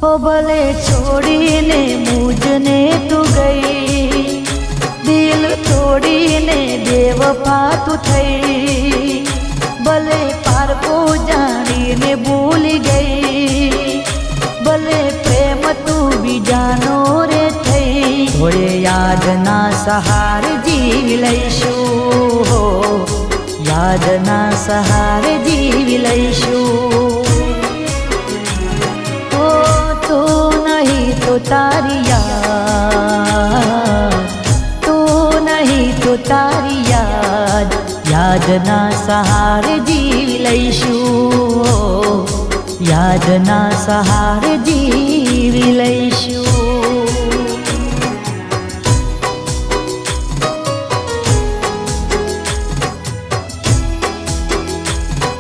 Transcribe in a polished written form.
हो भले छोड़ीने मुझने तू गई, दिल तोड़ीने बेवफा तू थई, भले पार को जानीने भूल गई, भले प्रेम तू भी जानो रे थई। थोड़े याद ना सहार जीवी लईशु, हो याद ना सहार जीवी लईशु। ओ तू नहीं तो तारी याद, तू नहीं तो तारी याद, याद ना सहार जीवी लईशु, याद ना सहार जीवी लईशु।